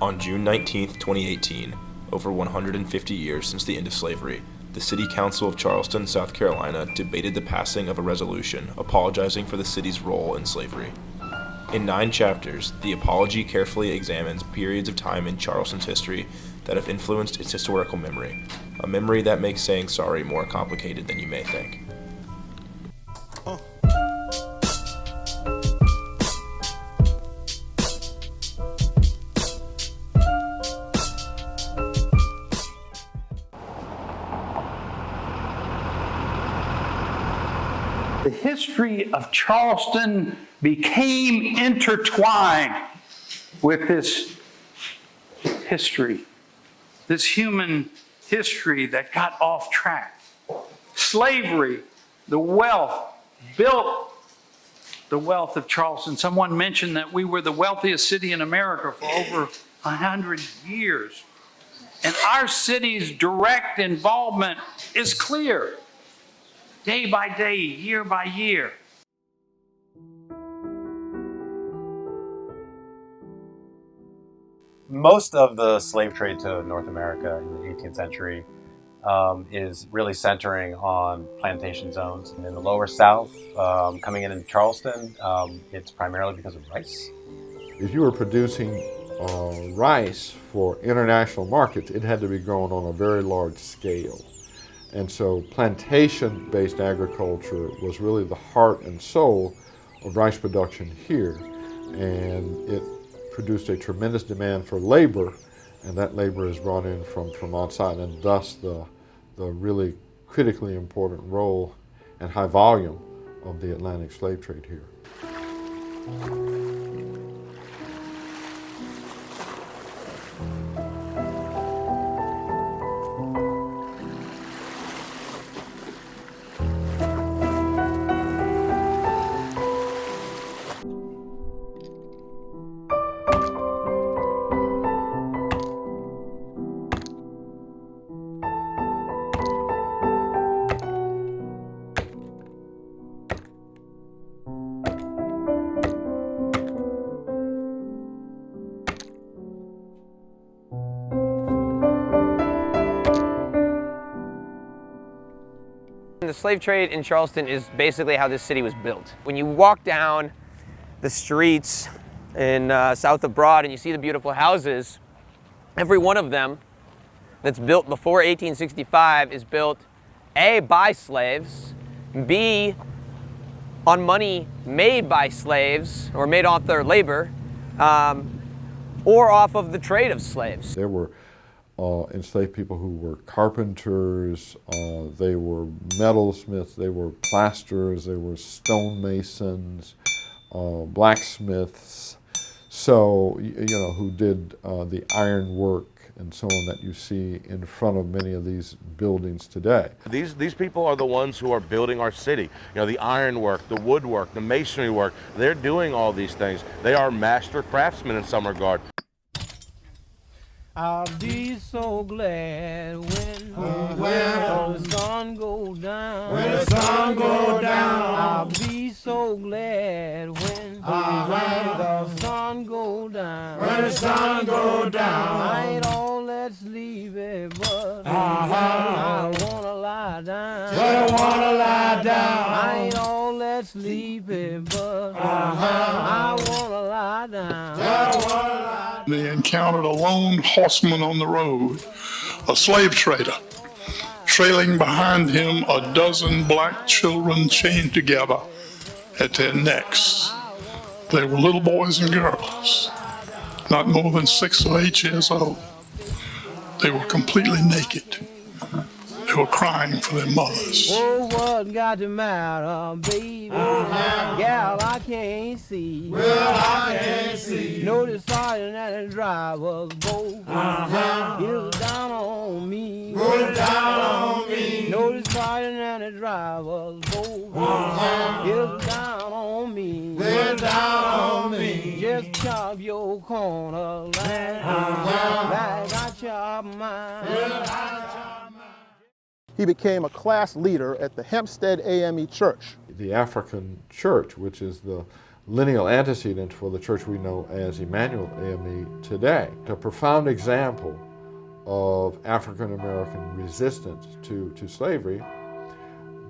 On June 19, 2018, over 150 years since the end of slavery, the City Council of Charleston, South Carolina, debated the passing of a resolution apologizing for the city's role in slavery. In 9 chapters, the apology carefully examines periods of time in Charleston's history that have influenced its historical memory, a memory that makes saying sorry more complicated than you may think. The history of Charleston became intertwined with this history, this human history that got off track. Slavery, the wealth, built the wealth of Charleston. Someone mentioned that we were the wealthiest city in America for over 100 years. And our city's direct involvement is clear. Day by day, year by year. Most of the slave trade to North America in the 18th century is really centering on plantation zones. In the lower south, coming in Charleston, it's primarily because of rice. If you were producing rice for international markets, it had to be grown on a very large scale. And so plantation-based agriculture was really the heart and soul of rice production here. And it produced a tremendous demand for labor, and that labor is brought in from outside, and thus the really critically important role and high volume of the Atlantic slave trade here. The slave trade in Charleston is basically how this city was built. When you walk down the streets in south of Broad and you see the beautiful houses, every one of them that's built before 1865 is built A, by slaves, B, on money made by slaves or made off their labor, or off of the trade of slaves. There were enslaved people who were carpenters, they were metalsmiths, they were plasterers, they were stonemasons, blacksmiths, so, who did the iron work and so on that you see in front of many of these buildings today. These people are the ones who are building our city. The ironwork, the woodwork, the masonry work, they're doing all these things. They are master craftsmen in some regard. I'll be so glad when the sun go down. When the sun go down. I'll be so glad when the sun go down. When the sun go down. I ain't all that sleepy, but I wanna lie down. I wanna lie down. I ain't all that sleepy, but I wanna lie down. They encountered a lone horseman on the road, a slave trader, trailing behind him a dozen black children chained together at their necks. They were little boys and girls, not more than 6 or 8 years old. They were completely naked. They were crying for their mothers. Oh, what got the matter, baby? Gal, I can't see. Well, I can't see. No, the sergeant and the driver's boat. It's down on me. It's down on me. No, the sergeant and the driver's boat. It's down on me. It's down on me. Just chop your corner line. Like I chop mine. He became a class leader at the Hempstead AME Church. The African church, which is the lineal antecedent for the church we know as Emmanuel AME today. A profound example of African American resistance to slavery,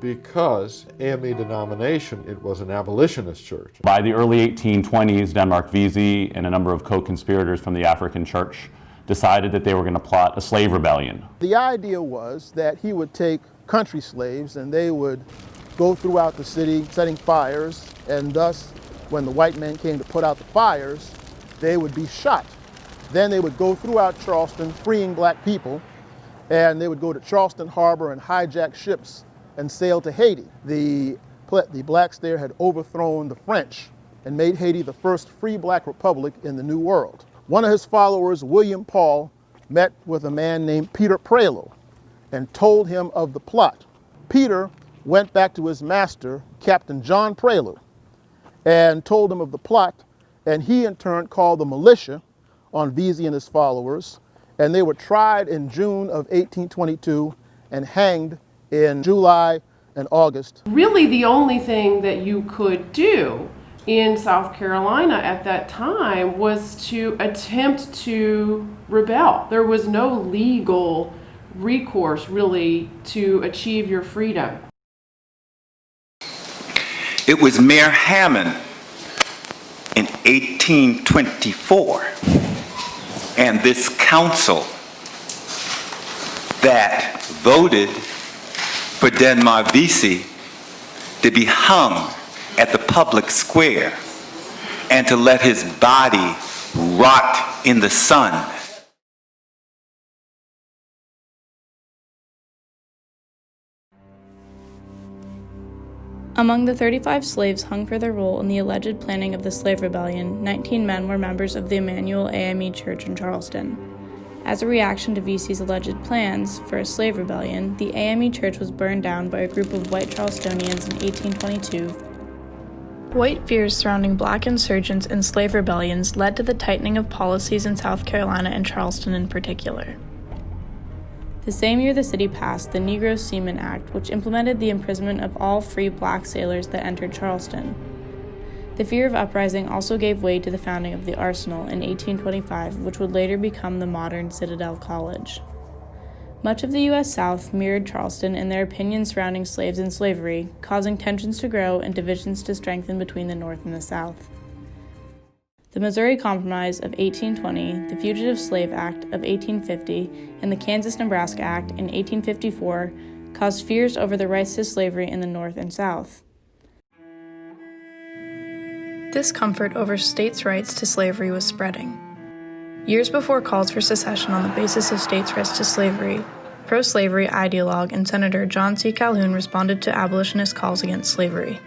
because AME denomination, it was an abolitionist church. By the early 1820s, Denmark Vesey and a number of co-conspirators from the African church decided that they were going to plot a slave rebellion. The idea was that he would take country slaves and they would go throughout the city setting fires, and thus when the white men came to put out the fires, they would be shot. Then they would go throughout Charleston freeing black people, and they would go to Charleston Harbor and hijack ships and sail to Haiti. The blacks there had overthrown the French and made Haiti the first free black republic in the New World. One of his followers, William Paul, met with a man named Peter Prelo and told him of the plot. Peter went back to his master, Captain John Prelo, and told him of the plot, and he in turn called the militia on Vesey and his followers, and they were tried in June of 1822 and hanged in July and August. Really the only thing that you could do in South Carolina at that time was to attempt to rebel. There was no legal recourse really to achieve your freedom. It was Mayor Hammond in 1824 and this council that voted for Denmark Vesey to be hung at the public square and to let his body rot in the sun. Among the 35 slaves hung for their role in the alleged planning of the slave rebellion, 19 men were members of the Emmanuel AME Church in Charleston. As a reaction to Vesey's alleged plans for a slave rebellion, the AME Church was burned down by a group of white Charlestonians in 1822. White fears surrounding black insurgents and slave rebellions led to the tightening of policies in South Carolina and Charleston in particular. The same year the city passed the Negro Seaman Act, which implemented the imprisonment of all free black sailors that entered Charleston. The fear of uprising also gave way to the founding of the Arsenal in 1825, which would later become the modern Citadel College. Much of the U.S. South mirrored Charleston in their opinions surrounding slaves and slavery, causing tensions to grow and divisions to strengthen between the North and the South. The Missouri Compromise of 1820, the Fugitive Slave Act of 1850, and the Kansas-Nebraska Act in 1854 caused fears over the rights to slavery in the North and South. Discomfort over states' rights to slavery was spreading. Years before calls for secession on the basis of states' rights to slavery, pro-slavery ideologue and Senator John C. Calhoun responded to abolitionist calls against slavery.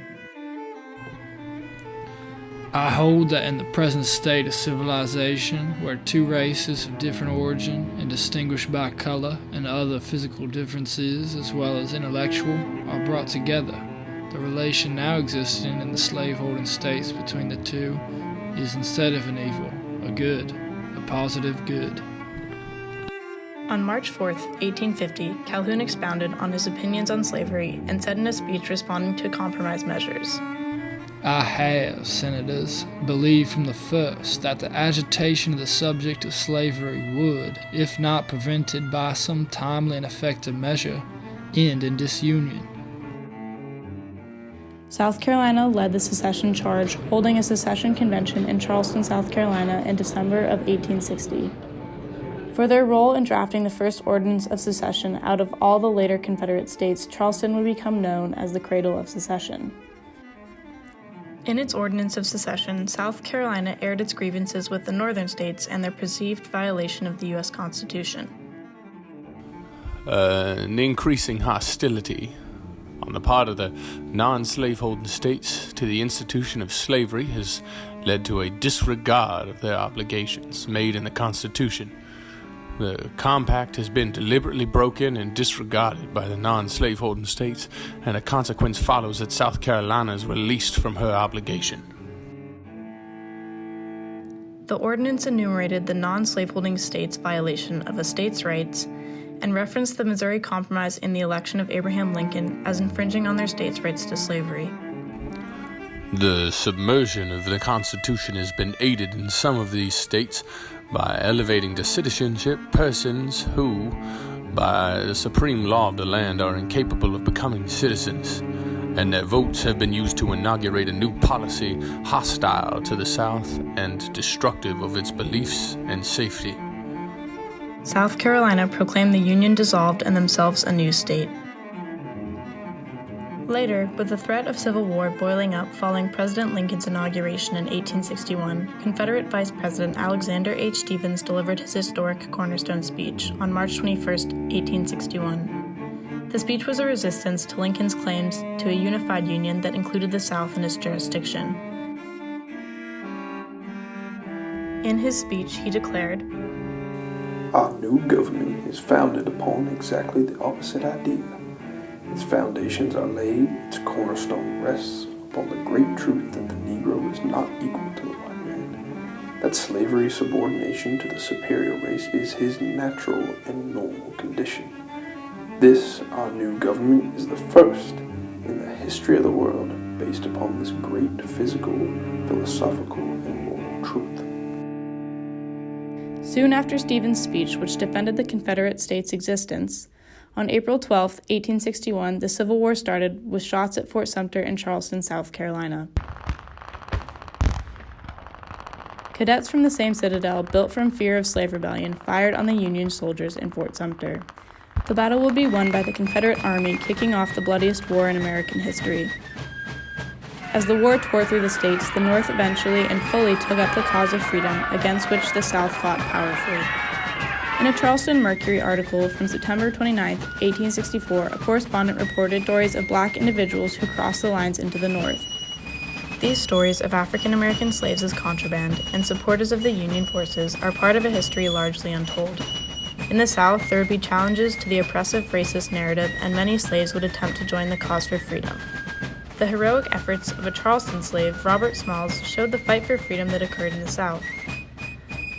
I hold that in the present state of civilization, where two races of different origin and distinguished by color and other physical differences as well as intellectual are brought together, the relation now existing in the slaveholding states between the two is, instead of an evil, a good, a positive good. On March 4, 1850, Calhoun expounded on his opinions on slavery and said in a speech responding to compromise measures, I have, Senators, believed from the first that the agitation of the subject of slavery would, if not prevented by some timely and effective measure, end in disunion. South Carolina led the secession charge, holding a secession convention in Charleston, South Carolina in December of 1860. For their role in drafting the first ordinance of secession out of all the later Confederate states, Charleston would become known as the Cradle of Secession. In its ordinance of secession, South Carolina aired its grievances with the northern states and their perceived violation of the U.S. Constitution. An increasing hostility on the part of the non-slaveholding states to the institution of slavery has led to a disregard of their obligations made in the Constitution. The compact has been deliberately broken and disregarded by the non-slaveholding states, and a consequence follows that South Carolina is released from her obligation. The ordinance enumerated the non-slaveholding states' violation of a state's rights and referenced the Missouri Compromise in the election of Abraham Lincoln as infringing on their states' rights to slavery. The submersion of the Constitution has been aided in some of these states by elevating to citizenship persons who, by the supreme law of the land, are incapable of becoming citizens, and their votes have been used to inaugurate a new policy hostile to the South and destructive of its beliefs and safety. South Carolina proclaimed the Union dissolved and themselves a new state. Later, with the threat of civil war boiling up following President Lincoln's inauguration in 1861, Confederate Vice President Alexander H. Stephens delivered his historic Cornerstone speech on March 21, 1861. The speech was a resistance to Lincoln's claims to a unified Union that included the South in its jurisdiction. In his speech, he declared, "Our new government is founded upon exactly the opposite idea. Its foundations are laid, its cornerstone rests upon the great truth that the Negro is not equal to the white man, that slavery subordination to the superior race is his natural and normal condition. This, our new government, is the first in the history of the world based upon this great physical, philosophical, and moral truth." Soon after Stephens' speech, which defended the Confederate States' existence, on April 12, 1861, the Civil War started with shots at Fort Sumter in Charleston, South Carolina. Cadets from the same citadel, built from fear of slave rebellion, fired on the Union soldiers in Fort Sumter. The battle would be won by the Confederate Army, kicking off the bloodiest war in American history. As the war tore through the states, the North eventually and fully took up the cause of freedom, against which the South fought powerfully. In a Charleston Mercury article from September 29, 1864, a correspondent reported stories of black individuals who crossed the lines into the North. These stories of African American slaves as contraband and supporters of the Union forces are part of a history largely untold. In the South, there would be challenges to the oppressive racist narrative, and many slaves would attempt to join the cause for freedom. The heroic efforts of a Charleston slave, Robert Smalls, showed the fight for freedom that occurred in the South.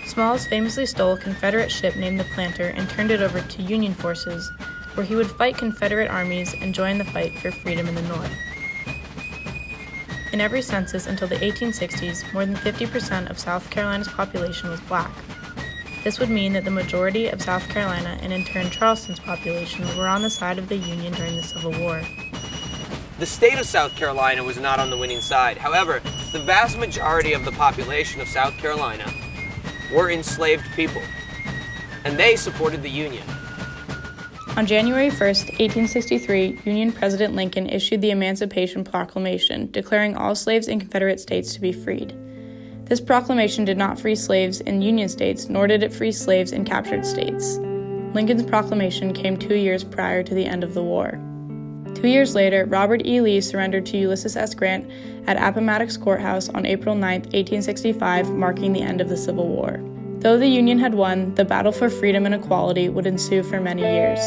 Smalls famously stole a Confederate ship named the Planter and turned it over to Union forces, where he would fight Confederate armies and join the fight for freedom in the North. In every census until the 1860s, more than 50% of South Carolina's population was black. This would mean that the majority of South Carolina, and in turn Charleston's population, were on the side of the Union during the Civil War. The state of South Carolina was not on the winning side. However, the vast majority of the population of South Carolina were enslaved people, and they supported the Union. On January 1, 1863, Union President Lincoln issued the Emancipation Proclamation, declaring all slaves in Confederate states to be freed. This proclamation did not free slaves in Union states, nor did it free slaves in captured states. Lincoln's proclamation came 2 years prior to the end of the war. 2 years later, Robert E. Lee surrendered to Ulysses S. Grant at Appomattox Courthouse on April 9, 1865, marking the end of the Civil War. Though the Union had won, the battle for freedom and equality would ensue for many years.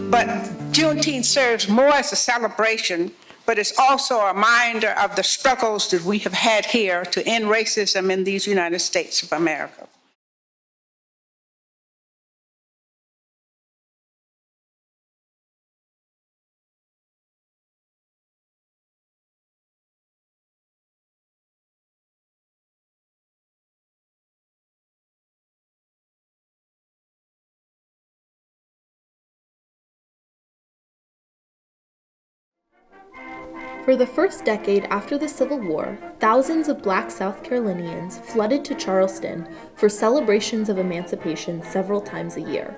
But Juneteenth serves more as a celebration, but it's also a reminder of the struggles that we have had here to end racism in these United States of America. For the first decade after the Civil War, thousands of black South Carolinians flooded to Charleston for celebrations of emancipation several times a year.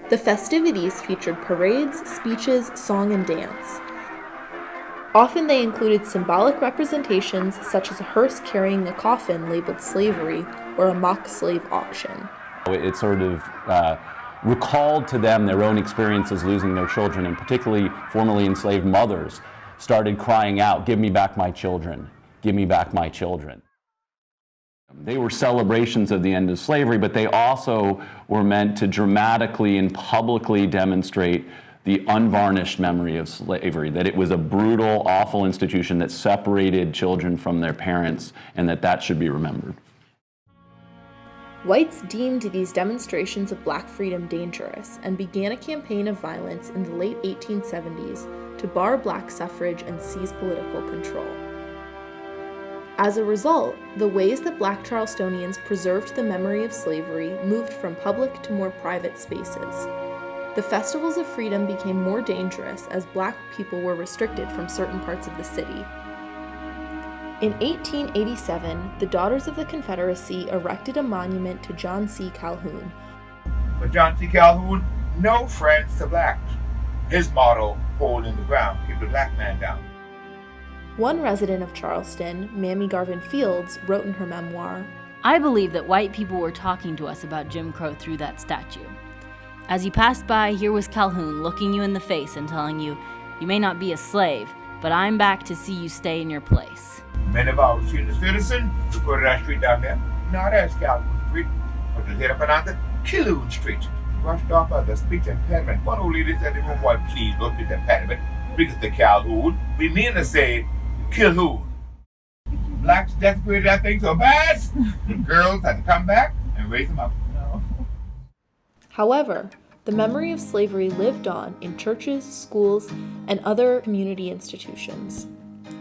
The festivities featured parades, speeches, song, and dance. Often they included symbolic representations such as a hearse carrying a coffin labeled slavery or a mock slave auction. It sort of recalled to them their own experiences losing their children, and particularly formerly enslaved mothers started crying out, "Give me back my children, give me back my children." They were celebrations of the end of slavery, but they also were meant to dramatically and publicly demonstrate the unvarnished memory of slavery, that it was a brutal, awful institution that separated children from their parents, and that should be remembered. Whites deemed these demonstrations of black freedom dangerous and began a campaign of violence in the late 1870s to bar black suffrage and seize political control. As a result, the ways that black Charlestonians preserved the memory of slavery moved from public to more private spaces. The festivals of freedom became more dangerous as black people were restricted from certain parts of the city. In 1887, the Daughters of the Confederacy erected a monument to John C. Calhoun. But John C. Calhoun, no friends to blacks. His motto, hole in the ground, keep the black man down. One resident of Charleston, Mamie Garvin Fields, wrote in her memoir, I believe that white people were talking to us about Jim Crow through that statue. As you passed by, here was Calhoun looking you in the face and telling you, you may not be a slave, but I'm back to see you stay in your place. Many of our senior citizens refer to that street down there, not as Calhoun Street, but to later pronounced Calhoun Street. Brushed off by the speech impediment. One old lady said, "Boy, please don't speech impediment. Because the Calhoun, we mean to say Calhoun." Blacks desecrated that thing so bad, the girls had to come back and raise them up. However, the memory of slavery lived on in churches, schools, and other community institutions.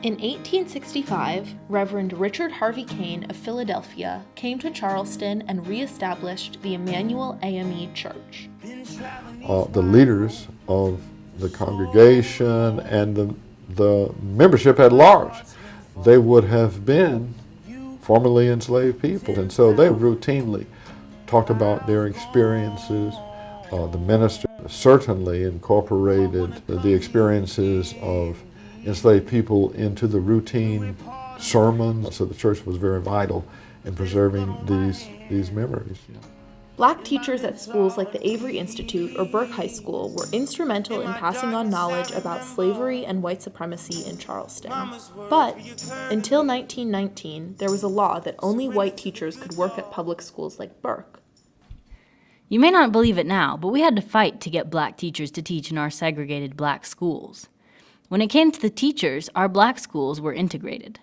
In 1865, Reverend Richard Harvey Kane of Philadelphia came to Charleston and reestablished the Emmanuel AME Church. The leaders of the congregation and the membership at large, they would have been formerly enslaved people. And so they routinely talked about their experiences. The minister certainly incorporated the experiences of enslaved people into the routine sermon. So the church was very vital in preserving these memories. Black teachers at schools like the Avery Institute or Burke High School were instrumental in passing on knowledge about slavery and white supremacy in Charleston. But until 1919, there was a law that only white teachers could work at public schools like Burke. You may not believe it now, but we had to fight to get black teachers to teach in our segregated black schools. When it came to the teachers, our black schools were integrated.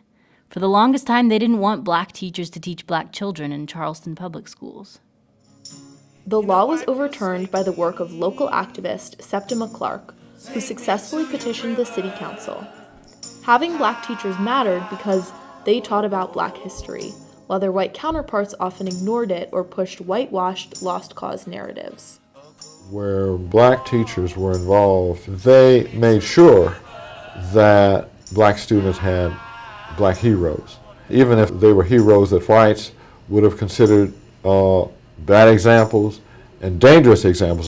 For the longest time, they didn't want black teachers to teach black children in Charleston public schools. The law was overturned by the work of local activist Septima Clark, who successfully petitioned the city council. Having black teachers mattered because they taught about black history, while their white counterparts often ignored it or pushed whitewashed, lost cause narratives. Where black teachers were involved, they made sure that black students had black heroes, even if they were heroes that whites would have considered bad examples and dangerous examples.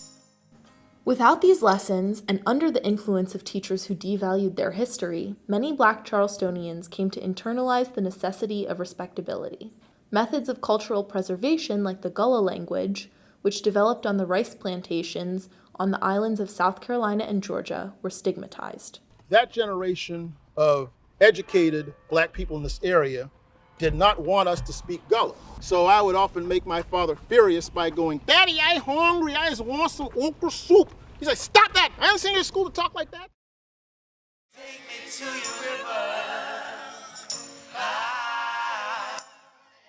Without these lessons, and under the influence of teachers who devalued their history, many black Charlestonians came to internalize the necessity of respectability. Methods of cultural preservation like the Gullah language, which developed on the rice plantations on the islands of South Carolina and Georgia, were stigmatized. That generation of educated black people in this area did not want us to speak Gullah. So I would often make my father furious by going, "Daddy, I hungry, I just want some okra soup." He's like, "Stop that, I haven't seen you in school to talk like that."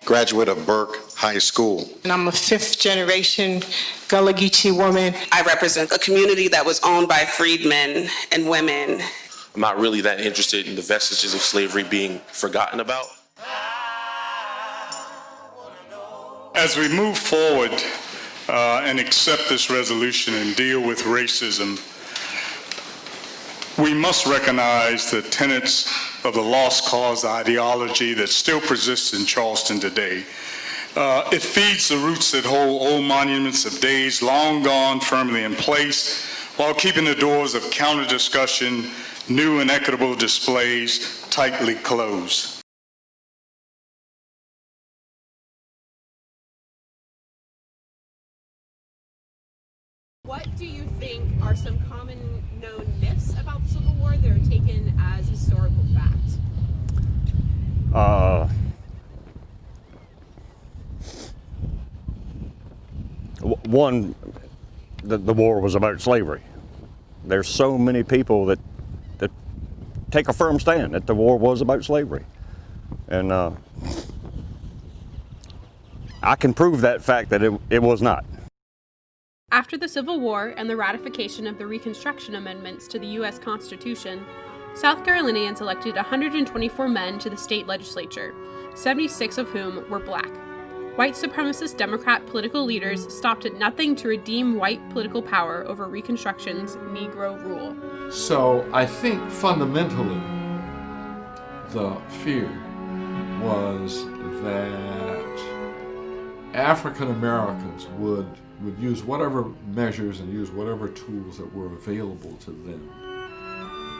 Graduate of Burke High School. And I'm a fifth generation Gullah Geechee woman. I represent a community that was owned by freedmen and women. I'm not really that interested in the vestiges of slavery being forgotten about. As we move forward and accept this resolution and deal with racism, we must recognize the tenets of the lost cause ideology that still persists in Charleston today. It feeds the roots that hold old monuments of days long gone firmly in place, while keeping the doors of counter discussion, new and equitable displays tightly closed. What do you think are some common known myths about the Civil War that are taken as historical fact? One, the war was about slavery. There's so many people that take a firm stand that the war was about slavery. And I can prove that fact that it was not. After the Civil War and the ratification of the Reconstruction Amendments to the U.S. Constitution, South Carolinians elected 124 men to the state legislature, 76 of whom were black. White supremacist Democrat political leaders stopped at nothing to redeem white political power over Reconstruction's Negro rule. So I think fundamentally the fear was that African Americans would use whatever measures and use whatever tools that were available to them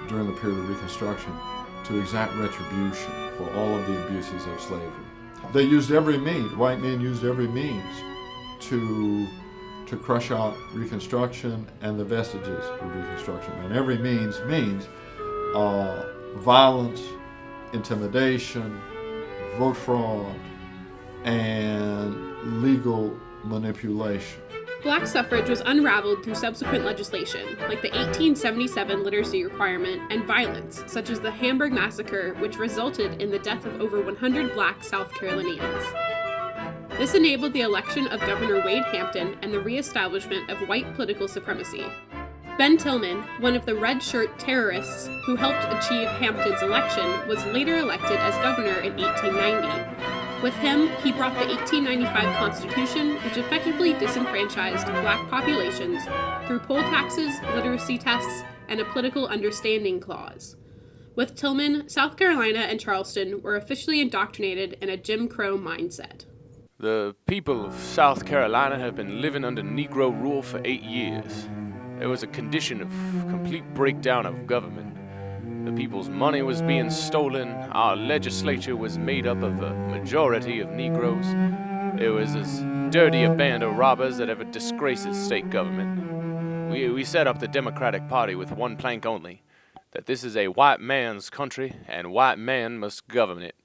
during the period of Reconstruction to exact retribution for all of the abuses of slavery. They used every means, white men used every means to crush out Reconstruction and the vestiges of Reconstruction. And every means violence, intimidation, vote fraud, and legal manipulation. Black suffrage was unraveled through subsequent legislation, like the 1877 literacy requirement, and violence, such as the Hamburg Massacre, which resulted in the death of over 100 black South Carolinians. This enabled the election of Governor Wade Hampton and the reestablishment of white political supremacy. Ben Tillman, one of the red shirt terrorists who helped achieve Hampton's election, was later elected as governor in 1890. With him, he brought the 1895 Constitution, which effectively disenfranchised black populations through poll taxes, literacy tests, and a political understanding clause. With Tillman, South Carolina and Charleston were officially indoctrinated in a Jim Crow mindset. The people of South Carolina have been living under Negro rule for 8 years. There was a condition of complete breakdown of government. The people's money was being stolen. Our legislature was made up of a majority of Negroes. It was as dirty a band of robbers that ever disgraces state government. We set up the Democratic Party with one plank only, that this is a white man's country and white man must govern it.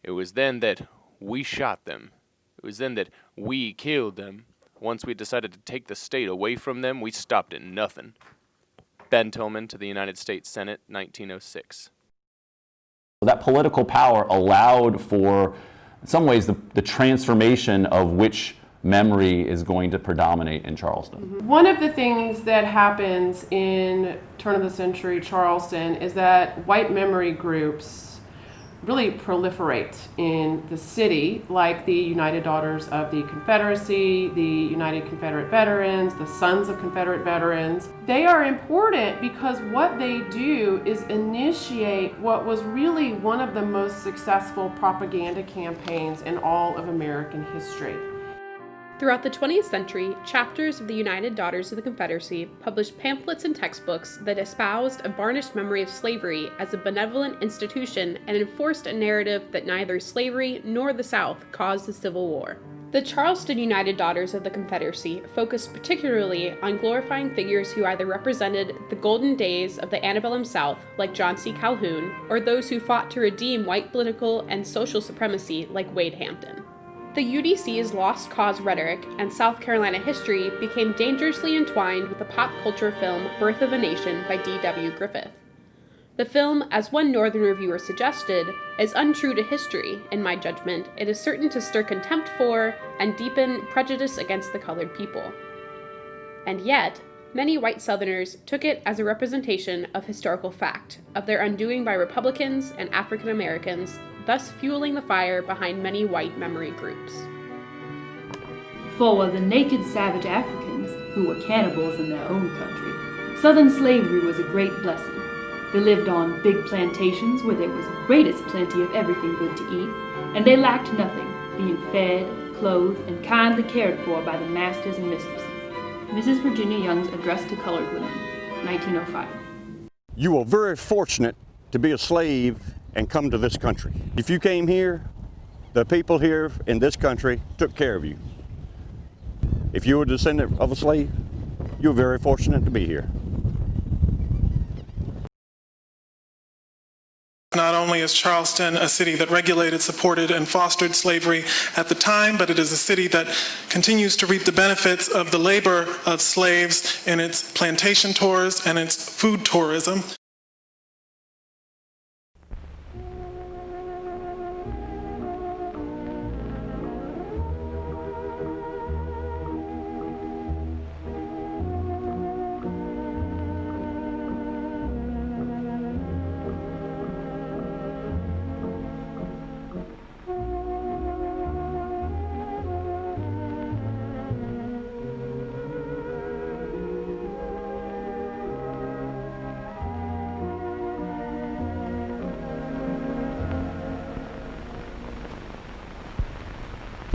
It was then that we shot them. It was then that we killed them. Once we decided to take the state away from them, we stopped at nothing. Ben Tillman to the United States Senate, 1906. That political power allowed for, in some ways, the transformation of which memory is going to predominate in Charleston. One of the things that happens in turn of the century Charleston is that white memory groups really proliferate in the city, like the United Daughters of the Confederacy, the United Confederate Veterans, the Sons of Confederate Veterans. They are important because what they do is initiate what was really one of the most successful propaganda campaigns in all of American history. Throughout the 20th century, chapters of the United Daughters of the Confederacy published pamphlets and textbooks that espoused a varnished memory of slavery as a benevolent institution and enforced a narrative that neither slavery nor the South caused the Civil War. The Charleston United Daughters of the Confederacy focused particularly on glorifying figures who either represented the golden days of the antebellum South, like John C. Calhoun, or those who fought to redeem white political and social supremacy, like Wade Hampton. The UDC's lost cause rhetoric and South Carolina history became dangerously entwined with the pop culture film Birth of a Nation by D.W. Griffith. The film, as one Northern reviewer suggested, is untrue to history. In my judgment, it is certain to stir contempt for and deepen prejudice against the colored people. And yet, many white Southerners took it as a representation of historical fact, of their undoing by Republicans and African Americans, thus fueling the fire behind many white memory groups. For the naked savage Africans, who were cannibals in their own country, Southern slavery was a great blessing. They lived on big plantations where there was greatest plenty of everything good to eat, and they lacked nothing, being fed, clothed, and kindly cared for by the masters and mistresses. Mrs. Virginia Young's Address to Colored Women, 1905. You were very fortunate to be a slave and come to this country. If you came here, the people here in this country took care of you. If you were a descendant of a slave, you were very fortunate to be here. Not only is Charleston a city that regulated, supported, and fostered slavery at the time, but it is a city that continues to reap the benefits of the labor of slaves in its plantation tours and its food tourism.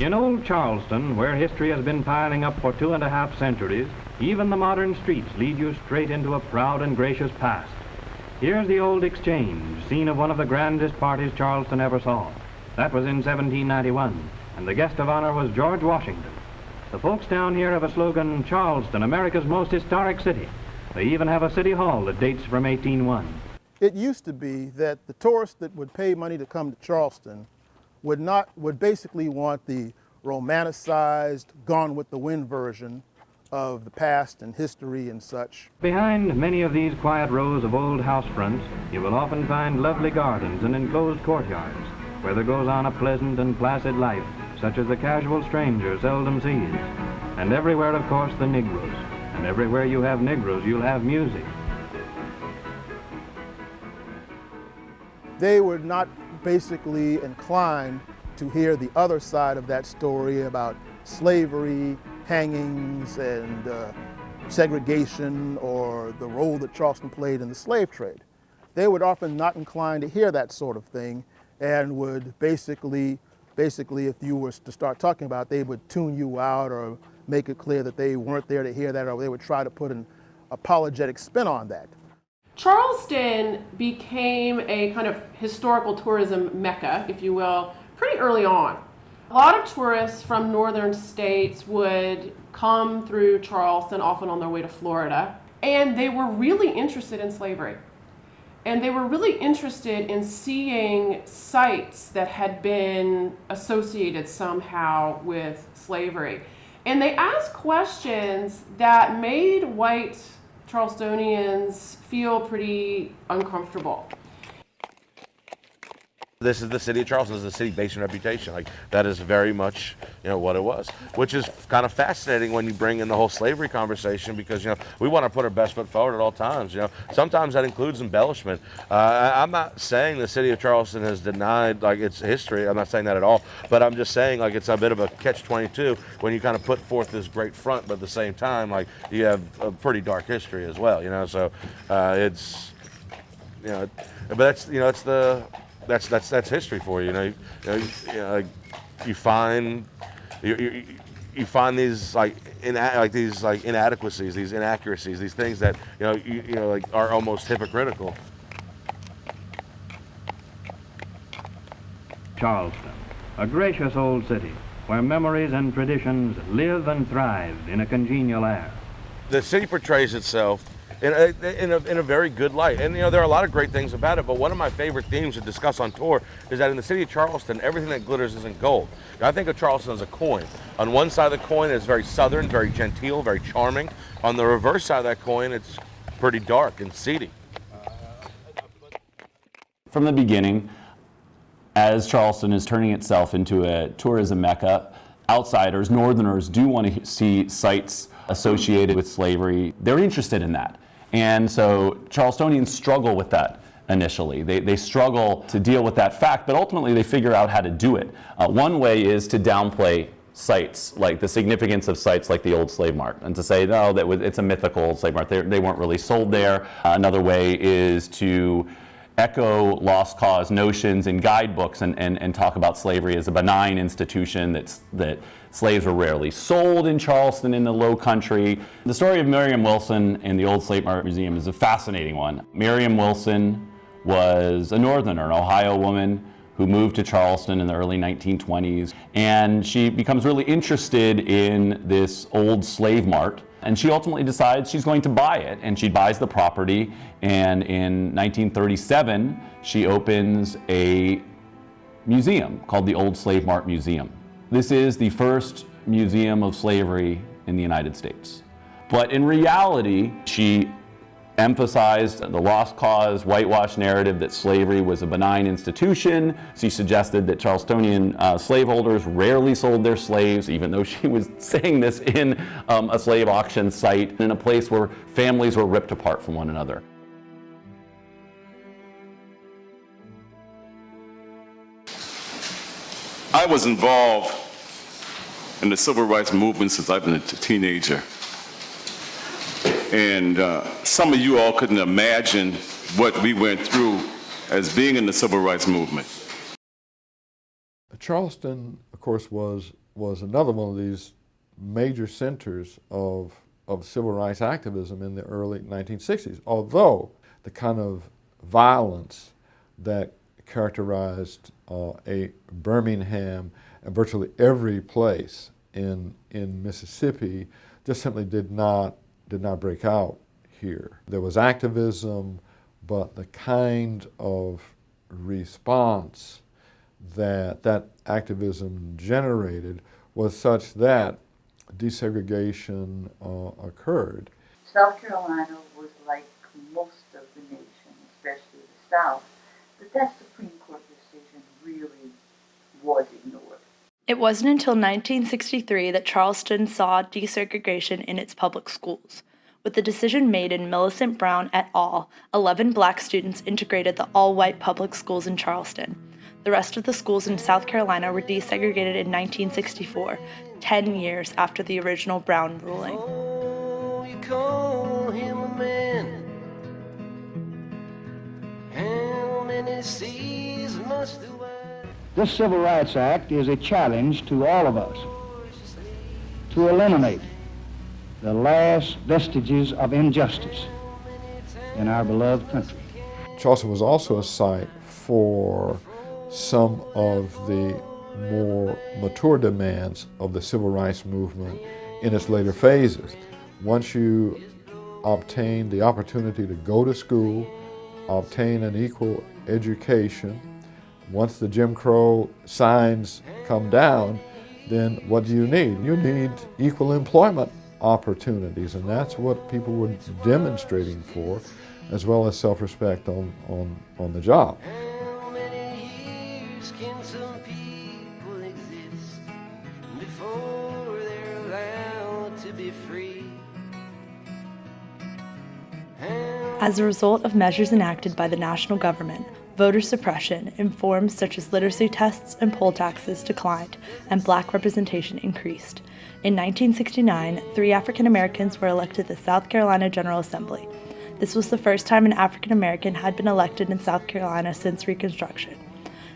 In old Charleston, where history has been piling up for 2.5 centuries, even the modern streets lead you straight into a proud and gracious past. Here's the old Exchange, scene of one of the grandest parties Charleston ever saw. That was in 1791, and the guest of honor was George Washington. The folks down here have a slogan, Charleston, America's most historic city. They even have a city hall that dates from 1801. It used to be that the tourists that would pay money to come to Charleston would basically want the romanticized, Gone with the Wind version of the past and history and such. Behind many of these quiet rows of old house fronts, you will often find lovely gardens and enclosed courtyards, where there goes on a pleasant and placid life, such as the casual stranger seldom sees. And everywhere, of course, the Negroes. And everywhere you have Negroes, you'll have music. They were not basically inclined to hear the other side of that story about slavery, hangings, and segregation, or the role that Charleston played in the slave trade. They would often not inclined to hear that sort of thing, and would basically, if you were to start talking about it, they would tune you out or make it clear that they weren't there to hear that, or they would try to put an apologetic spin on that. Charleston became a kind of historical tourism mecca, if you will, pretty early on. A lot of tourists from northern states would come through Charleston, often on their way to Florida, and they were really interested in slavery. And they were really interested in seeing sites that had been associated somehow with slavery. And they asked questions that made white Charlestonians feel pretty uncomfortable. This is the city of Charleston. This is a city based on reputation. Like, that is very much, what it was, which is kind of fascinating when you bring in the whole slavery conversation, because, we want to put our best foot forward at all times. Sometimes that includes embellishment. I'm not saying the city of Charleston has denied its history. I'm not saying that at all. But I'm just saying it's a bit of a catch-22 when you kind of put forth this great front, but at the same time, you have a pretty dark history as well. So it's, but that's, it's the. That's history for you. You find these inadequacies, these inaccuracies, these things that are almost hypocritical. Charleston, a gracious old city where memories and traditions live and thrive in a congenial air. The city portrays itself in a very good light. And there are a lot of great things about it, but one of my favorite themes to discuss on tour is that in the city of Charleston, everything that glitters isn't gold. I think of Charleston as a coin. On one side of the coin, it's very southern, very genteel, very charming. On the reverse side of that coin, it's pretty dark and seedy. From the beginning, as Charleston is turning itself into a tourism mecca, outsiders, northerners, do want to see sites associated with slavery. They're interested in that. And so Charlestonians struggle with that initially. They struggle to deal with that fact, but ultimately they figure out how to do it. One way is to downplay sites, like the significance of sites like the old slave mart, and to say, no, it's a mythical old slave mart. They weren't really sold there. Another way is to echo lost cause notions in guidebooks and talk about slavery as a benign institution, that slaves were rarely sold in Charleston in the Low Country. The story of Miriam Wilson and the Old Slave Mart Museum is a fascinating one. Miriam Wilson was a northerner, an Ohio woman who moved to Charleston in the early 1920s, and she becomes really interested in this old slave mart. And she ultimately decides she's going to buy it, and she buys the property, and in 1937 she opens a museum called the Old Slave Mart Museum. This is the first museum of slavery in the United States. But in reality, she emphasized the lost cause, whitewash narrative that slavery was a benign institution. She suggested that Charlestonian slaveholders rarely sold their slaves, even though she was saying this in a slave auction site in a place where families were ripped apart from one another. I was involved in the civil rights movement since I've been a teenager. And some of you all couldn't imagine what we went through as being in the civil rights movement. Charleston, of course, was was another one of these major centers of civil rights activism in the early 1960s, although the kind of violence that characterized a Birmingham and virtually every place in Mississippi just simply did not break out here. There was activism, but the kind of response that activism generated was such that desegregation occurred. South Carolina was like most of the nation, especially the South, but that Supreme Court decision really was ignored. It wasn't until 1963 that Charleston saw desegregation in its public schools. With the decision made in Millicent Brown et al., 11 black students integrated the all-white public schools in Charleston. The rest of the schools in South Carolina were desegregated in 1964, 10 years after the original Brown ruling. You call him a man. How many seas must the This Civil Rights Act is a challenge to all of us to eliminate the last vestiges of injustice in our beloved country. Charleston was also a site for some of the more mature demands of the civil rights movement in its later phases. Once you obtain the opportunity to go to school, obtain an equal education, once the Jim Crow signs come down, then what do you need? You need equal employment opportunities, and that's what people were demonstrating for, as well as self-respect on the job. How many years can some people exist before they're allowed to be free? As a result of measures enacted by the national government, voter suppression in forms such as literacy tests and poll taxes declined, and black representation increased. In 1969, 3 African Americans were elected to the South Carolina General Assembly. This was the first time an African American had been elected in South Carolina since Reconstruction.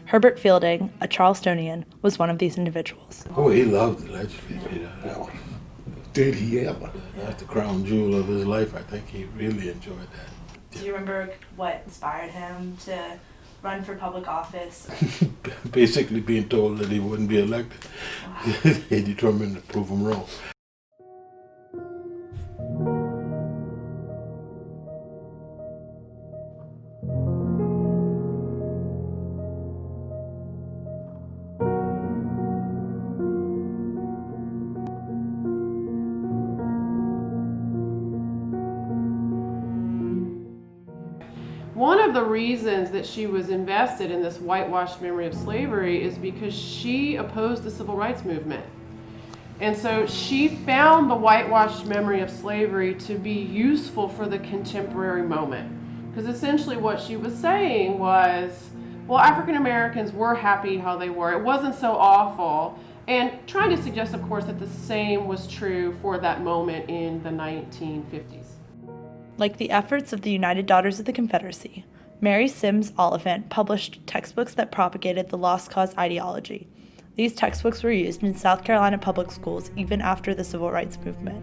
Herbert Fielding, a Charlestonian, was one of these individuals. Oh, he loved the legislature. Did he ever? That's the crown jewel of his life. I think he really enjoyed that. Do you remember what inspired him to run for public office? Basically being told that he wouldn't be elected. Wow. He determined to prove him wrong. One of the reasons that she was invested in this whitewashed memory of slavery is because she opposed the civil rights movement. And so she found the whitewashed memory of slavery to be useful for the contemporary moment. Because essentially what she was saying was, well, African Americans were happy how they were. It wasn't so awful. And trying to suggest, of course, that the same was true for that moment in the 1950s. Like the efforts of the United Daughters of the Confederacy, Mary Sims Oliphant published textbooks that propagated the lost cause ideology. These textbooks were used in South Carolina public schools even after the civil rights movement.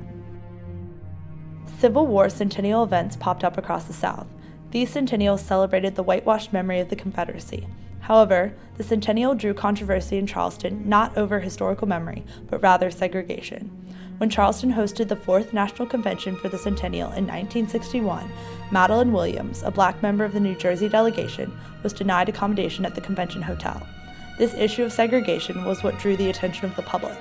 Civil War centennial events popped up across the South. These centennials celebrated the whitewashed memory of the Confederacy. However, the centennial drew controversy in Charleston not over historical memory, but rather segregation. When Charleston hosted the 4th National Convention for the Centennial in 1961, Madeline Williams, a black member of the New Jersey delegation, was denied accommodation at the convention hotel. This issue of segregation was what drew the attention of the public.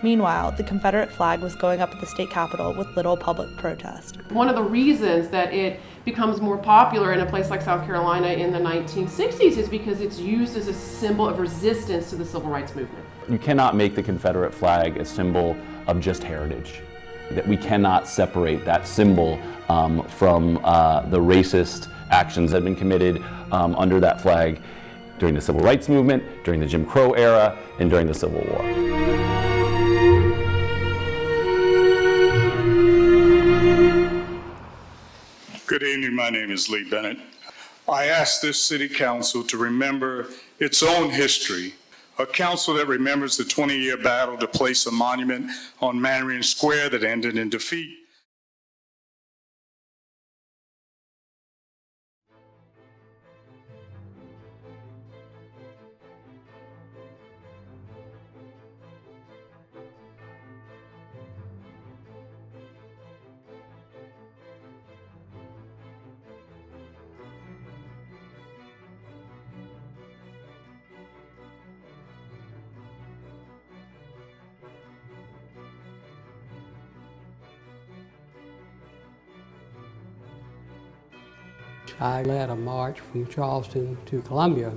Meanwhile, the Confederate flag was going up at the state capitol with little public protest. One of the reasons that it becomes more popular in a place like South Carolina in the 1960s is because it's used as a symbol of resistance to the civil rights movement. You cannot make the Confederate flag a symbol of just heritage. That we cannot separate that symbol from the racist actions that have been committed under that flag during the civil rights movement, during the Jim Crow era, and during the Civil War. Good evening, my name is Lee Bennett. I ask this City Council to remember its own history A council that remembers the 20-year battle to place a monument on Marion Square that ended in defeat. I led a march from Charleston to Columbia,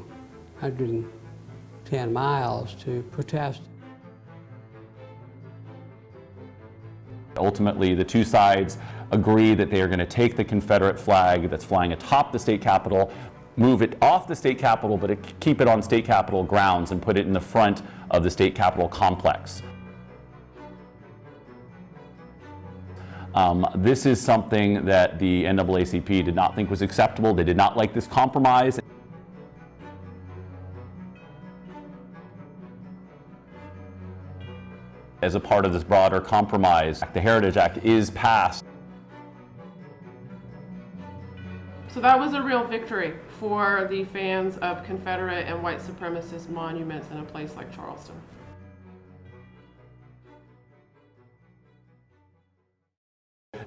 110 miles, to protest. Ultimately, the two sides agree that they are going to take the Confederate flag that's flying atop the state capitol, move it off the state capitol, but keep it on state capitol grounds and put it in the front of the state capitol complex. This is something that the NAACP did not think was acceptable. They did not like this compromise. As a part of this broader compromise, the Heritage Act is passed. So that was a real victory for the fans of Confederate and white supremacist monuments in a place like Charleston.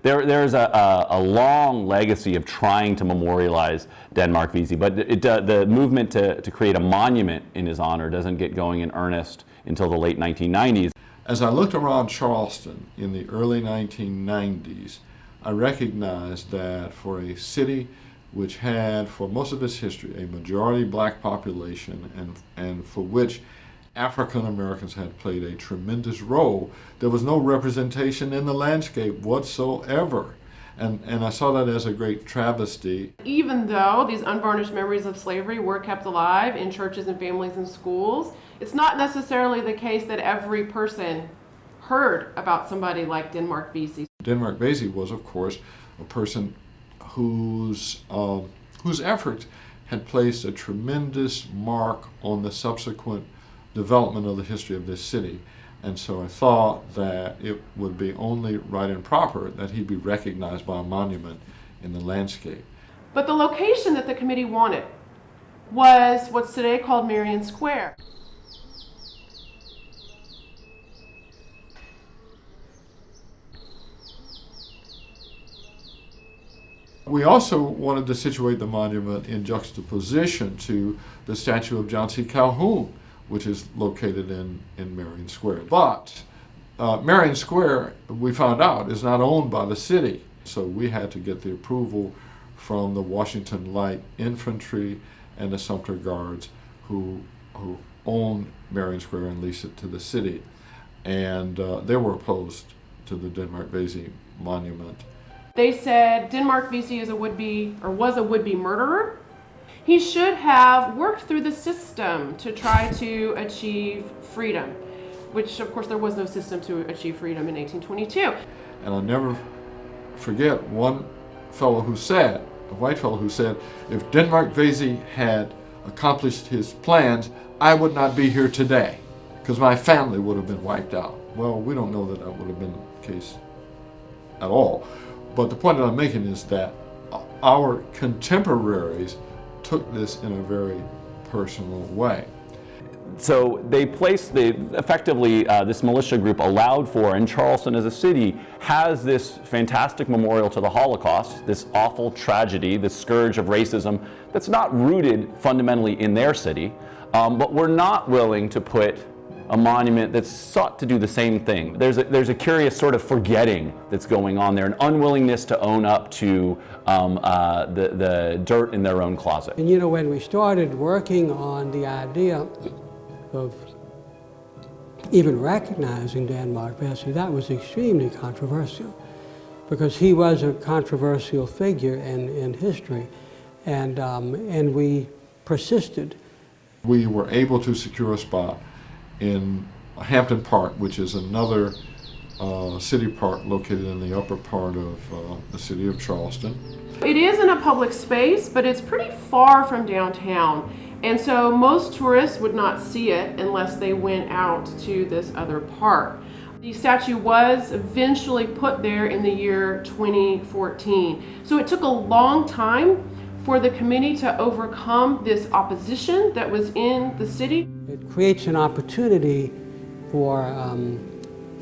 There's a long legacy of trying to memorialize Denmark Vesey, but the movement to create a monument in his honor doesn't get going in earnest until the late 1990s. As I looked around Charleston in the early 1990s, I recognized that for a city which had, for most of its history, a majority black population and for which African Americans had played a tremendous role, there was no representation in the landscape whatsoever. And I saw that as a great travesty. Even though these unvarnished memories of slavery were kept alive in churches and families and schools, it's not necessarily the case that every person heard about somebody like Denmark Vesey. Denmark Vesey was, of course, a person whose efforts had placed a tremendous mark on the subsequent development of the history of this city. And so I thought that it would be only right and proper that he be recognized by a monument in the landscape. But the location that the committee wanted was what's today called Marion Square. We also wanted to situate the monument in juxtaposition to the statue of John C. Calhoun, which is located in Marion Square. But Marion Square, we found out, is not owned by the city. So we had to get the approval from the Washington Light Infantry and the Sumter Guards who own Marion Square and lease it to the city. And they were opposed to the Denmark Vesey monument. They said Denmark Vesey was a would-be murderer. He should have worked through the system to try to achieve freedom, which of course there was no system to achieve freedom in 1822. And I'll never forget one fellow who said, a white fellow who said, if Denmark Vesey had accomplished his plans, I would not be here today, because my family would have been wiped out. Well, we don't know that that would have been the case at all. But the point that I'm making is that our contemporaries took this in a very personal way. So they placed effectively this militia group allowed for, and Charleston as a city has this fantastic memorial to the Holocaust, this awful tragedy, this scourge of racism that's not rooted fundamentally in their city, but we're not willing to put a monument that's sought to do the same thing. There's a curious sort of forgetting that's going on there, an unwillingness to own up to the dirt in their own closet. And you know, when we started working on the idea of even recognizing Denmark Vesey, that was extremely controversial, because he was a controversial figure in history, and we persisted. We were able to secure a spot in Hampton Park, which is another city park located in the upper part of the city of Charleston. It is in a public space, but it's pretty far from downtown. And so most tourists would not see it unless they went out to this other park. The statue was eventually put there in the year 2014. So it took a long time for the committee to overcome this opposition that was in the city. It creates an opportunity for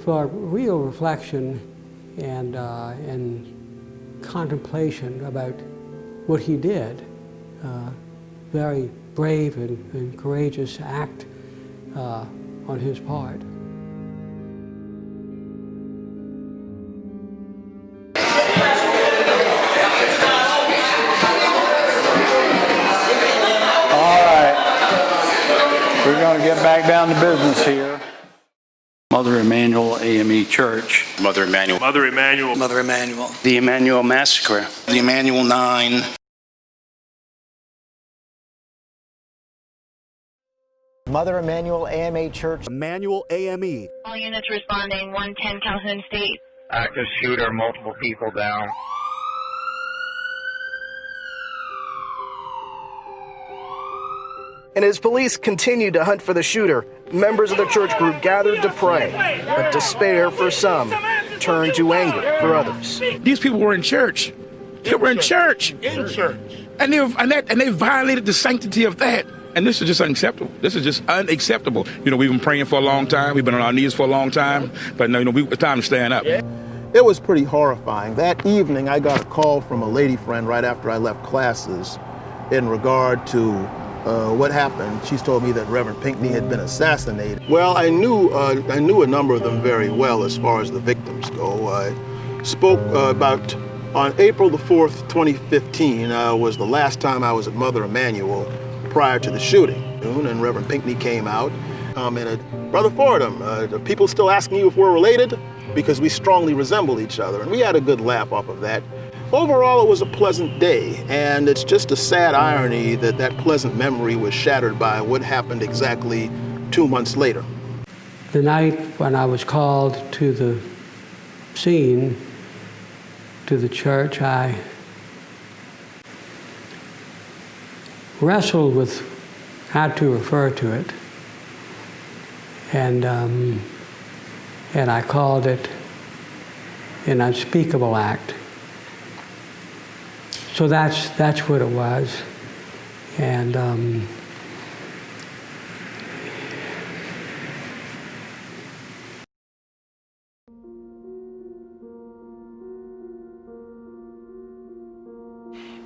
real reflection and contemplation about what he did. Very brave and courageous act on his part. We're going to get back down to business here. Mother Emanuel AME Church. Mother Emanuel. Mother Emanuel. Mother Emanuel. The Emanuel Massacre. The Emanuel 9. Mother Emanuel AME Church. Emanuel AME. All units responding, 110 Calhoun State. Active shooter, multiple people down. And as police continued to hunt for the shooter, members of the church group gathered to pray. But despair for some turned to anger for others. These people were in church. They were in church. In church. And they violated the sanctity of that. And this is just unacceptable. This is just unacceptable. You know, we've been praying for a long time. We've been on our knees for a long time. But no, it's time to stand up. It was pretty horrifying. That evening, I got a call from a lady friend right after I left classes in regard to what happened. She's told me that Reverend Pinckney had been assassinated. Well, I knew a number of them very well as far as the victims go. I spoke about on April the 4th, 2015, was the last time I was at Mother Emanuel prior to the shooting. And Reverend Pinckney came out, commented, "Brother Fordham, are people still asking you if we're related? Because we strongly resemble each other." And we had a good laugh off of that. Overall, it was a pleasant day, and it's just a sad irony that that pleasant memory was shattered by what happened exactly 2 months later. The night when I was called to the scene, to the church, I wrestled with how to refer to it, and I called it an unspeakable act. So that's what it was, and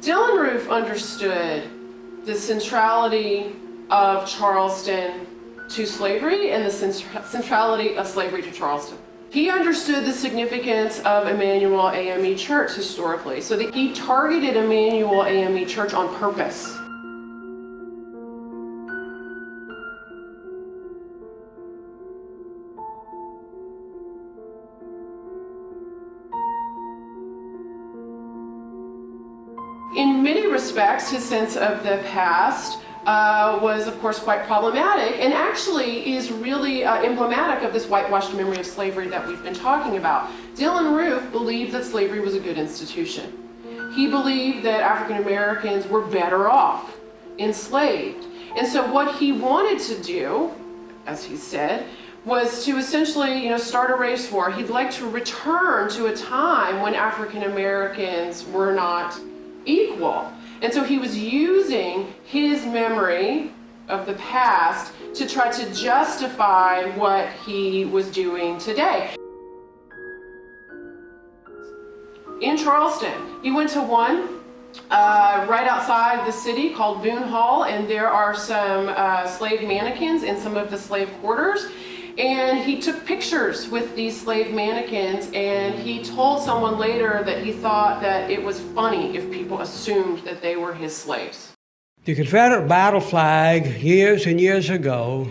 Dylan Roof understood the centrality of Charleston to slavery and the centrality of slavery to Charleston. He understood the significance of Emanuel AME Church historically, so that he targeted Emanuel AME Church on purpose. In many respects, his sense of the past was, of course, quite problematic and actually is really emblematic of this whitewashed memory of slavery that we've been talking about. Dylan Roof believed that slavery was a good institution. He believed that African Americans were better off enslaved. And so what he wanted to do, as he said, was to essentially, start a race war. He'd like to return to a time when African Americans were not equal. And so he was using his memory of the past to try to justify what he was doing today. In Charleston, he went to one right outside the city called Boone Hall, and there are some slave mannequins in some of the slave quarters. And he took pictures with these slave mannequins, and he told someone later that he thought that it was funny if people assumed that they were his slaves. The Confederate battle flag, years and years ago,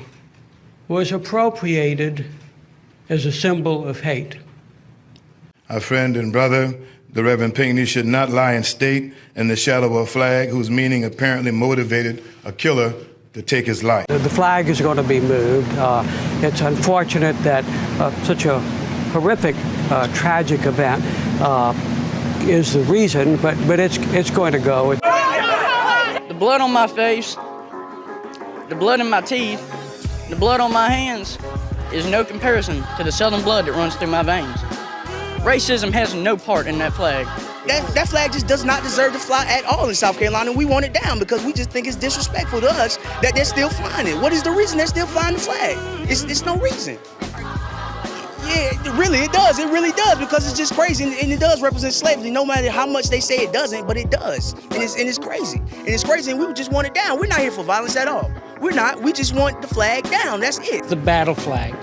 was appropriated as a symbol of hate. Our friend and brother, the Reverend Pinckney, should not lie in state in the shadow of a flag whose meaning apparently motivated a killer to take his life. The flag is going to be moved. It's unfortunate that such a horrific, tragic event is the reason, but it's going to go. The blood on my face The blood in my teeth, the blood on my hands, is no comparison to the Southern blood that runs through my veins. Racism has no part in that flag. That flag just does not deserve to fly at all in South Carolina. We want it down because we just think it's disrespectful to us that they're still flying it. What is the reason they're still flying the flag? It's no reason. Yeah, it does. It really does, because it's just crazy, and it does represent slavery. No matter how much they say it doesn't, but it does, and it's crazy. And it's crazy, and we just want it down. We're not here for violence at all. We're not. We just want the flag down. That's it. The battle flag.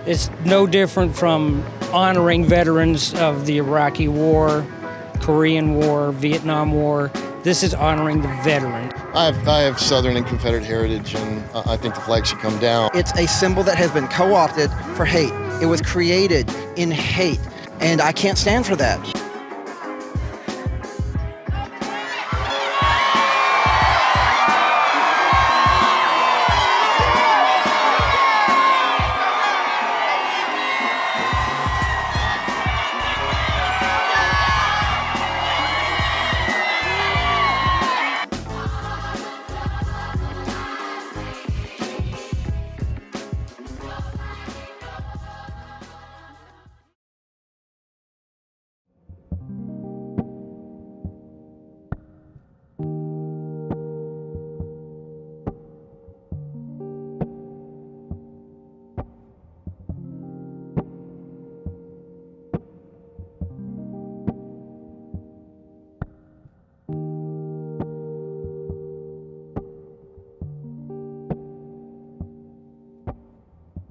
It's no different from honoring veterans of the Iraqi War, Korean War, Vietnam War. This is honoring the veteran. I have Southern and Confederate heritage, and I think the flag should come down. It's a symbol that has been co-opted for hate. It was created in hate, and I can't stand for that.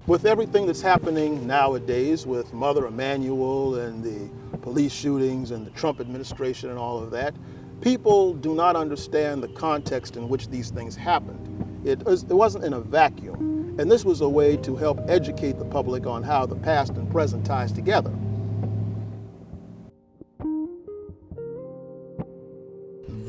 With everything that's happening nowadays with Mother Emanuel and the police shootings and the Trump administration and all of that, people do not understand the context in which these things happened. It wasn't in a vacuum. And this was a way to help educate the public on how the past and present ties together.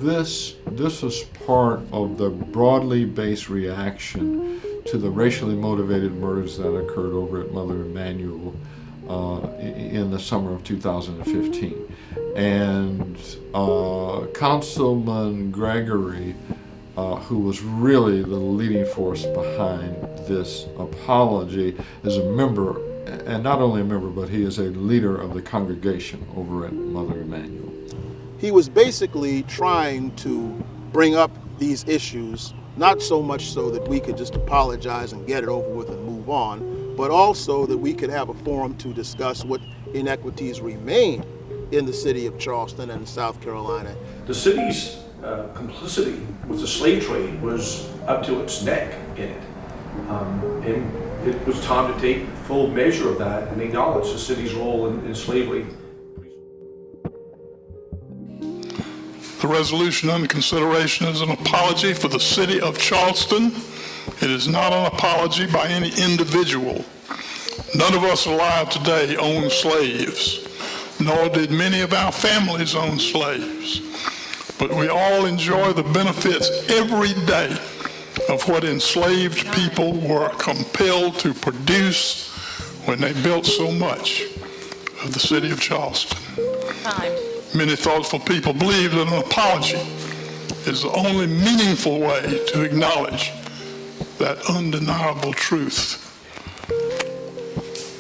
This is part of the broadly based reaction to the racially motivated murders that occurred over at Mother Emanuel in the summer of 2015. And Councilman Gregory, who was really the leading force behind this apology, is a member, and not only a member, but he is a leader of the congregation over at Mother Emanuel. He was basically trying to bring up these issues, not so much so that we could just apologize and get it over with and move on, but also that we could have a forum to discuss what inequities remain in the city of Charleston and South Carolina. The city's complicity with the slave trade was up to its neck in it. And it was time to take full measure of that and acknowledge the city's role in slavery. The resolution under consideration is an apology for the city of Charleston. It is not an apology by any individual. None of us alive today own slaves, nor did many of our families own slaves. But we all enjoy the benefits every day of what enslaved people were compelled to produce when they built so much of the city of Charleston. Many thoughtful people believe that an apology is the only meaningful way to acknowledge that undeniable truth.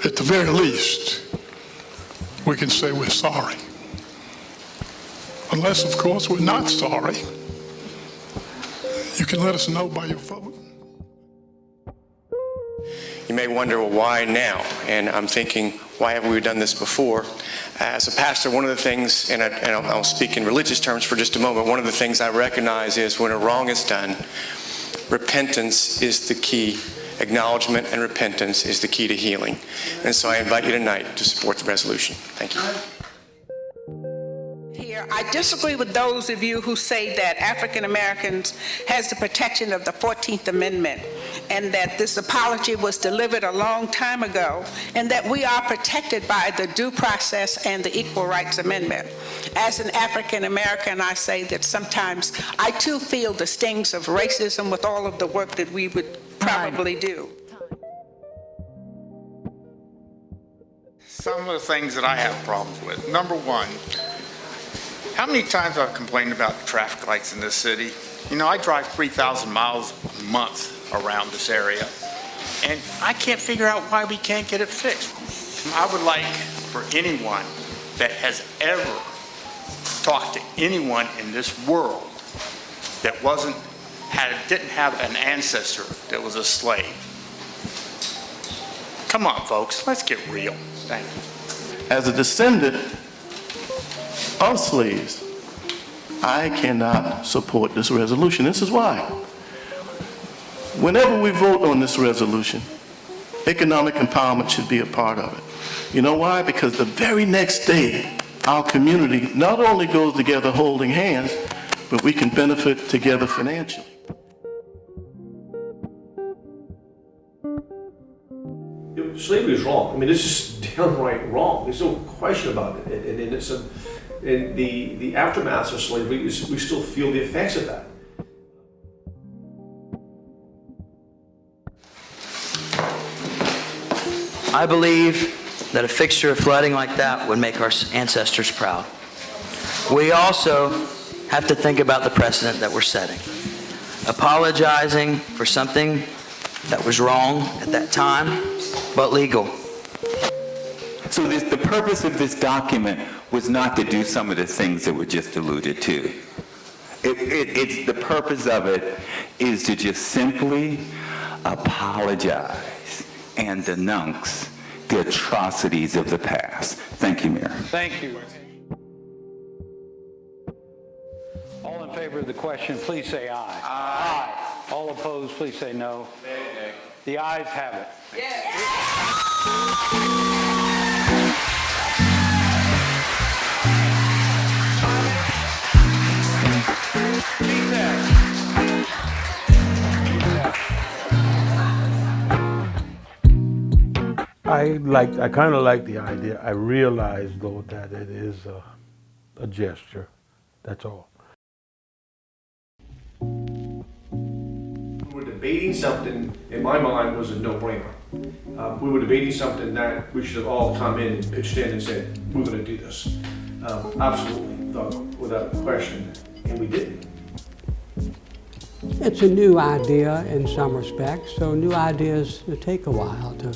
At the very least, we can say we're sorry. Unless, of course, we're not sorry. You can let us know by your vote. You may wonder, well, why now? And I'm thinking, why haven't we done this before? As a pastor, one of the things, and I'll speak in religious terms for just a moment, one of the things I recognize is when a wrong is done, repentance is the key. Acknowledgement and repentance is the key to healing. And so I invite you tonight to support the resolution. Thank you. I disagree with those of you who say that African Americans has the protection of the 14th Amendment and that this apology was delivered a long time ago and that we are protected by the due process and the Equal Rights Amendment. As an African American, I say that sometimes I too feel the stings of racism with all of the work that we would probably do. Some of the things that I have problems with. Number one, how many times I've complained about traffic lights in this city? You know, I drive 3,000 miles a month around this area, and I can't figure out why we can't get it fixed. I would like for anyone that has ever talked to anyone in this world that didn't have an ancestor that was a slave. Come on, folks, let's get real. Thank you. As a descendant of slaves, I cannot support this resolution. This is why. Whenever we vote on this resolution, economic empowerment should be a part of it. You know why? Because the very next day, our community not only goes together holding hands, but we can benefit together financially. Slavery is wrong. I mean, this is downright wrong. There's no question about it. And it's in the aftermath of slavery, we still feel the effects of that. I believe that a fixture of flooding like that would make our ancestors proud. We also have to think about the precedent that we're setting. Apologizing for something that was wrong at that time, but legal. So the purpose of this document was not to do some of the things that were just alluded to. It's the purpose of it is to just simply apologize and denounce the atrocities of the past. Thank you, Mayor. Thank you. All in favor of the question, please say aye. Aye. All opposed, please say no. Nay. The ayes have it. I kind of like the idea. I realize, though, that it is a gesture. That's all. We were debating something, in my mind, was a no-brainer. We were debating something that we should have all come in and pitched in and said, we're going to do this. Absolutely, without question, and we didn't. It's a new idea in some respects, so new ideas take a while to,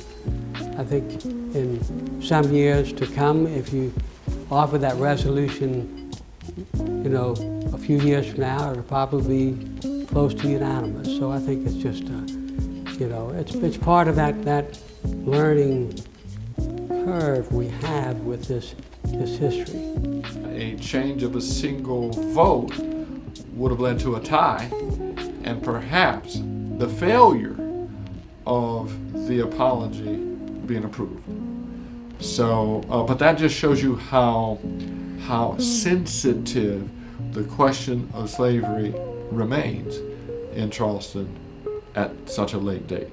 I think in some years to come, if you offer that resolution, you know, a few years from now, it'll probably be close to unanimous. So I think it's just, you know, it's part of that learning curve we have with this history. A change of a single vote would have led to a tie, and perhaps the failure of the apology being approved. So, but that just shows you how sensitive the question of slavery remains in Charleston at such a late date.